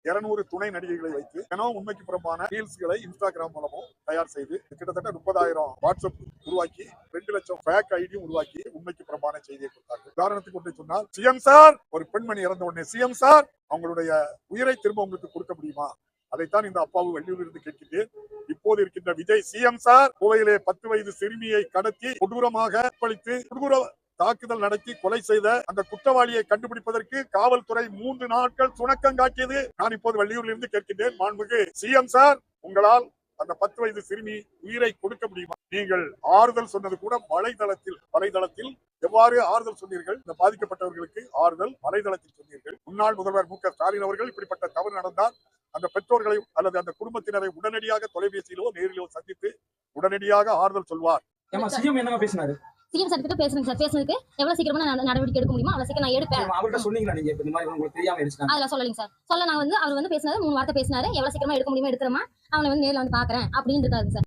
200 துணை நடிகைகளை வைத்து தினம் உண்மைக்கு புறம்பான ரீல்ஸ்களை இன்ஸ்டாகிராம் மூலமும் தயார் செய்து கிட்டத்தட்ட 30,000 வாட்ஸ்அப் உருவாக்கி 2 லட்சம் ஃபேக் ஐடியும் உருவாக்கி உண்மைக்கு புறம்பான செய்தியை கொடுத்தார்கள். உதாரணத்துக்கு ஒன்றை சொன்னால், சிஎம் சார், ஒரு பெண்மணி இறந்த உடனே சிஎம் சார் அவங்களுடைய உயிரை திரும்ப உங்களுக்கு கொடுக்க முடியுமா? அதைத்தான் இந்த அப்பாவு வெளியூரில் இருந்து கேட்கின்றேன். இப்போது இருக்கின்ற விஜய், சிஎம் சார் கோவையிலே 10 வயது சிறுமியை கடத்தி கொடூரமாக பழித்து தாக்குதல் நடத்தி கொலை செய்த அந்த குற்றவாளியை கண்டுபிடிப்பதற்கு காவல்துறை 3 நாட்கள் சுணக்கம் காட்டியது. நான் இப்போது வெளியூரில் இருந்து கேட்கின்றேன், மாண்புமிகு சிஎம் சார், உங்களால் அந்த 10 வயது சிறுமி உயிரை கொடுக்க முடியுமா? நீங்கள் ஆறுதல் சொன்னது கூட வலைதளத்தில் எவ்வாறு ஆறுதல் சொன்னீர்கள்? இந்த பாதிக்கப்பட்டவர்களுக்கு ஆறுதல் வலைதளத்தில் சொன்னீர்கள். முன்னாள் முதல்வர் மு க ஸ்டாலின் அவர்கள் இப்படிப்பட்ட தவறு நடந்தால் அந்த பெற்றோர்களை அல்லது அந்த குடும்பத்தினரை உடனடியாக தொலைபேசியிலோ நேரிலோ சந்தித்து உடனடியாக ஆறுதல் சொல்வார். சிஎம் சார் கிட்ட பேசுறேன் சார். பேசுறதுக்கு எவ்வளவு சீக்கிரமா நான் நடவடிக்கை எடுக்க முடியுமா அவ்வளவு சீக்கிரம் நான் எடுப்பேன். அவர்கிட்ட சொன்னீங்களா நீங்க இந்த மாதிரி உங்களுக்கு தெரியாம இருந்துச்சு? அதெல்லாம் சொல்லலைங்க சார். சொல்ல நான் அவர் பேசினாரு 3 வார்த்தை பேசினாரு. எவ்வளவு சீக்கிரமா எடுக்க முடியுமா எடுக்கிறோமா, அவனை நேரில் பாக்குறேன் அப்படின்னு இருக்காரு சார்.